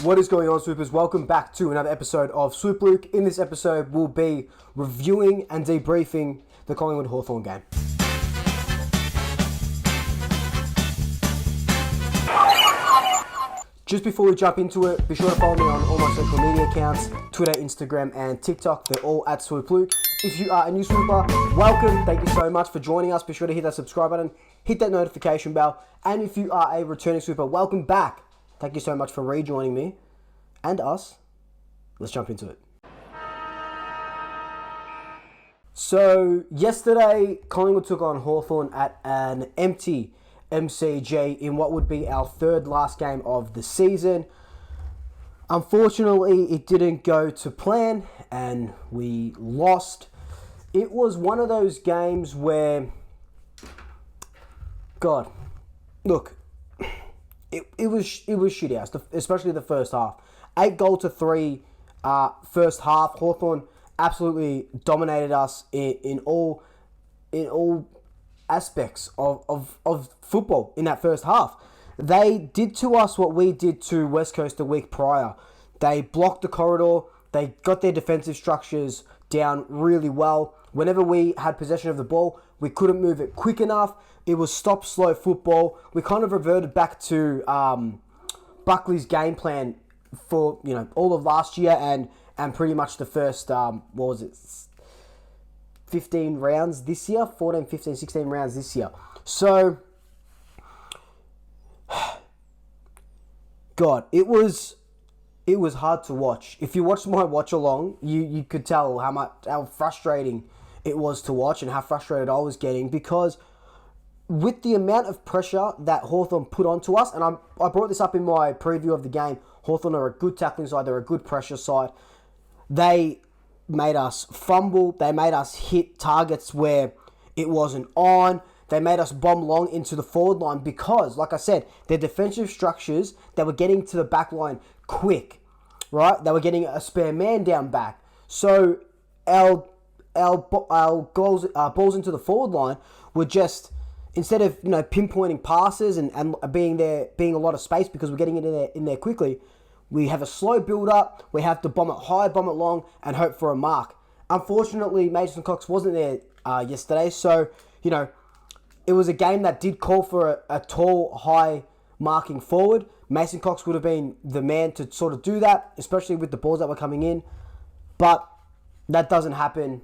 What is going on, Swoopers? Welcome back to another episode of Swoop Luke. In this episode, we'll be reviewing and debriefing the Collingwood Hawthorn game. Just before we jump into it, be sure to follow me on all my social media accounts, Twitter, Instagram, and TikTok. They're all at Swoop Luke. If you are a new Swooper, welcome. Thank you so much for joining us. Be sure to hit that subscribe button, hit that notification bell. And if you are a returning Swooper, welcome back. Thank you so much for rejoining me and us. Let's jump into it. So, yesterday, Collingwood took on Hawthorn at an empty MCG in what would be our third last game of the season. Unfortunately, it didn't go to plan and we lost. It was one of those games where, God, look, it was shitty house, especially the first half. 8-3 first half. Hawthorn absolutely dominated us in all aspects of football in that first half. They did to us what we did to West Coast the week prior. They blocked the corridor. They got their defensive structures down really well. Whenever we had possession of the ball, we couldn't move it quick enough. It was stop-slow football. We kind of reverted back to Buckley's game plan for all of last year and pretty much the first 15 rounds this year, 14, 15, 16 rounds this year. So, God, it was hard to watch. If you watched my watch along, you could tell how frustrating it was to watch and how frustrated I was getting, because with the amount of pressure that Hawthorn put onto us, and I brought this up in my preview of the game, Hawthorn are a good tackling side, they're a good pressure side. They made us fumble, they made us hit targets where it wasn't on, they made us bomb long into the forward line because, like I said, their defensive structures, they were getting to the back line quick, right? They were getting a spare man down back. So our balls into the forward line were just, instead of pinpointing passes and being a lot of space because we're getting it in there quickly, we have a slow build up. We have to bomb it high, bomb it long, and hope for a mark. Unfortunately, Mason Cox wasn't there yesterday, so it was a game that did call for a tall, high marking forward. Mason Cox would have been the man to sort of do that, especially with the balls that were coming in. But that doesn't happen.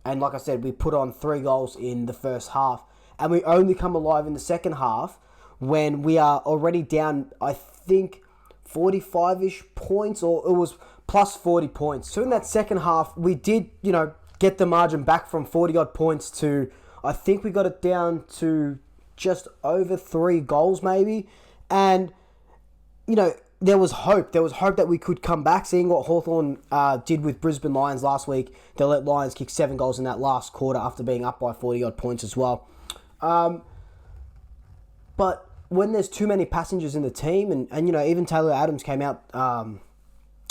And like I said, we put on 3 goals in the first half. And we only come alive in the second half when we are already down, I think, 45-ish points, or it was plus 40 points. So in that second half, we did, get the margin back from 40-odd points to, I think we got it down to just over 3 goals maybe. And, there was hope. There was hope that we could come back, seeing what Hawthorn did with Brisbane Lions last week. They let Lions kick 7 goals in that last quarter after being up by 40-odd points as well. But when there's too many passengers in the team, and even Taylor Adams came out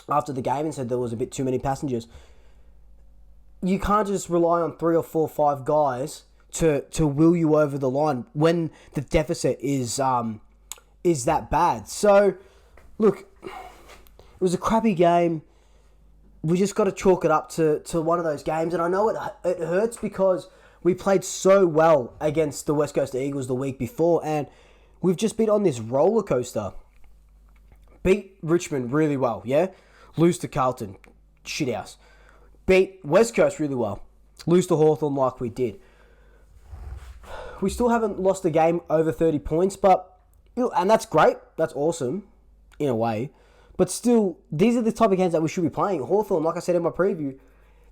after the game and said there was a bit too many passengers, you can't just rely on 3 or 4 or 5 guys to will you over the line when the deficit is that bad. So, look, it was a crappy game. We just got to chalk it up to one of those games, and I know it hurts because we played so well against the West Coast Eagles the week before, and we've just been on this roller coaster. Beat Richmond really well, yeah? Lose to Carlton, shithouse. Beat West Coast really well. Lose to Hawthorn like we did. We still haven't lost a game over 30 points, and that's great. That's awesome, in a way. But still, these are the type of games that we should be playing. Hawthorn, like I said in my preview,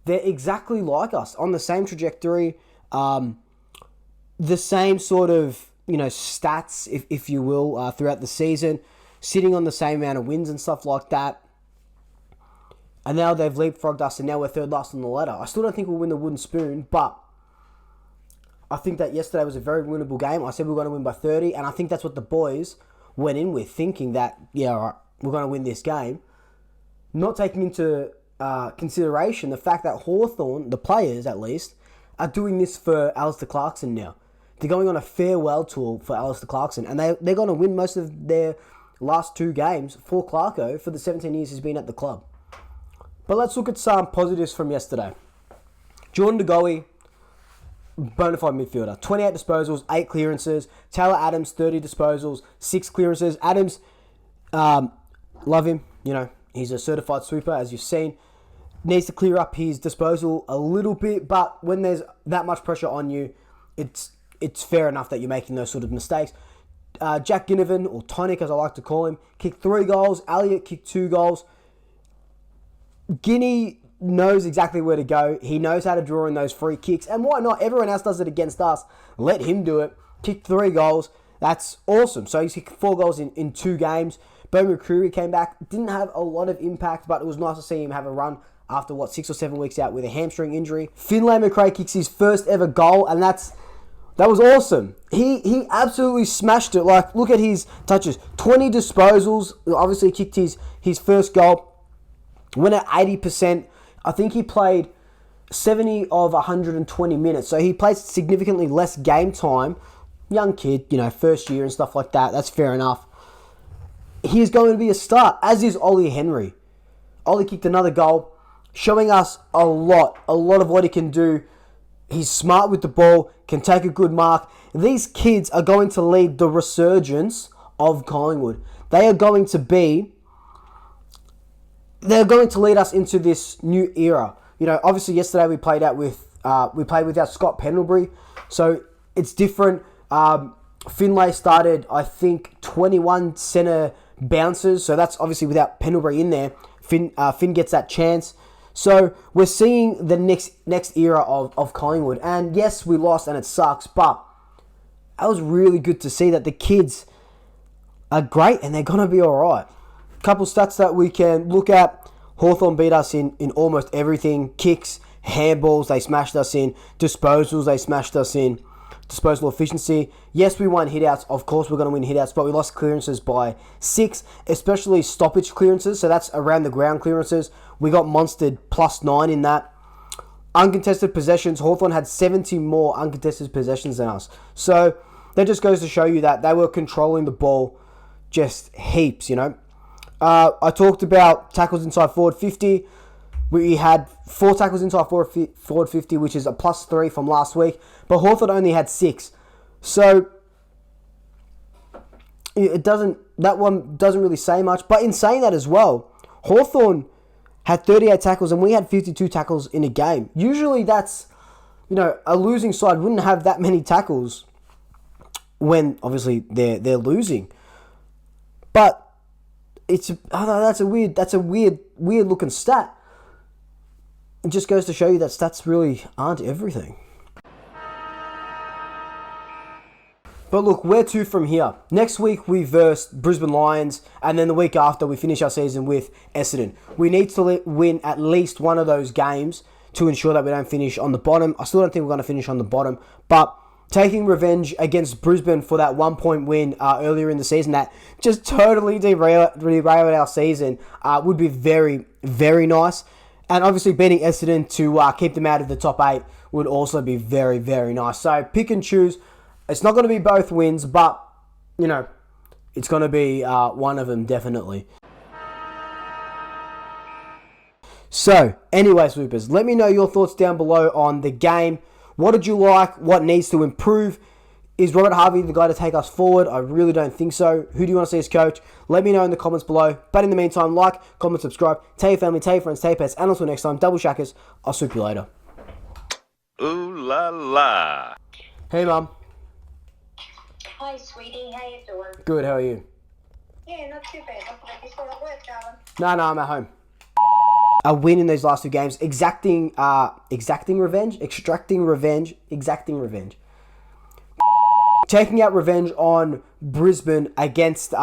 they're exactly like us, on the same trajectory, the same sort of, stats, if you will, throughout the season, sitting on the same amount of wins and stuff like that. And now they've leapfrogged us, and now we're third last on the ladder. I still don't think we'll win the wooden spoon, but I think that yesterday was a very winnable game. I said we were going to win by 30, and I think that's what the boys went in with, thinking that, all right, we're going to win this game. Not taking into consideration the fact that Hawthorn, the players at least, are doing this for Alistair Clarkson now. They're going on a farewell tour for Alistair Clarkson, and they're going to win most of their last 2 games for Clarko for the 17 years he's been at the club. But let's look at some positives from yesterday. Jordan De Goey, bona fide midfielder. 28 disposals, 8 clearances. Taylor Adams, 30 disposals, 6 clearances. Adams, love him. You know, he's a certified swooper, as you've seen. Needs to clear up his disposal a little bit, but when there's that much pressure on you, it's fair enough that you're making those sort of mistakes. Jack Ginnivan, or Tonic as I like to call him, kicked 3 goals. Elliott kicked 2 goals. Guinea knows exactly where to go. He knows how to draw in those free kicks. And why not? Everyone else does it against us. Let him do it. Kicked 3 goals. That's awesome. So he's kicked 4 goals in 2 games. Bo McCreary came back. Didn't have a lot of impact, but it was nice to see him have a run after, 6 or 7 weeks out with a hamstring injury. Finlay McRae kicks his first ever goal, and that was awesome. He absolutely smashed it. Like, look at his touches. 20 disposals. Obviously kicked his first goal. Went at 80%. I think he played 70 of 120 minutes. So he played significantly less game time. Young kid, you know, first year and stuff like that. That's fair enough. He is going to be a start, as is Ollie Henry. Ollie kicked another goal, showing us a lot of what he can do. He's smart with the ball, can take a good mark. These kids are going to lead the resurgence of Collingwood. They're going to lead us into this new era. You know, obviously yesterday we played without Scott Pendlebury, so it's different. Finlay started, I think, 21 centre bounces, so that's obviously without Pendlebury in there. Finn gets that chance. So we're seeing the next era of Collingwood. And yes, we lost and it sucks, but it was really good to see that the kids are great and they're going to be all right. Couple stats that we can look at. Hawthorn beat us in almost everything. Kicks, handballs, they smashed us in. Disposals, they smashed us in. Disposal efficiency. Yes, we won hitouts. Of course, we're going to win hitouts, but we lost clearances by 6, especially stoppage clearances. So that's around the ground clearances. We got monstered +9 in that. Uncontested possessions. Hawthorn had 70 more uncontested possessions than us. So that just goes to show you that they were controlling the ball just heaps, you know. I talked about tackles inside forward 50. We had 4 tackles inside forward 50, which is a +3 from last week. But Hawthorn only had 6. So that one doesn't really say much. But in saying that as well, Hawthorn had 38 tackles and we had 52 tackles in a game. Usually that's, you know, a losing side wouldn't have that many tackles when obviously they're losing. But that's a weird looking stat. It just goes to show you that stats really aren't everything. But look, where to from here? Next week we verse Brisbane Lions, and then the week after we finish our season with Essendon. We need to win at least one of those games to ensure that we don't finish on the bottom. I still don't think we're going to finish on the bottom, but taking revenge against Brisbane for that 1-point win earlier in the season that just totally derailed our season would be very, very nice. And obviously beating Essendon to keep them out of the top 8 would also be very, very nice. So pick and choose. It's not going to be both wins, but, you know, it's going to be one of them definitely. So, anyway, Swoopers, let me know your thoughts down below on the game. What did you like? What needs to improve? Is Robert Harvey the guy to take us forward? I really don't think so. Who do you want to see as coach? Let me know in the comments below. But in the meantime, like, comment, subscribe, tell your family, tell your friends, tell your pets, and until next time, double shackers. I'll swoop you later. Ooh la la. Hey, Mum. Hi, sweetie. How you doing? Good, how are you? Yeah, not too bad. You still at work, darling? No, I'm at home. A win in these last 2 games, extracting revenge. Taking out revenge on Brisbane against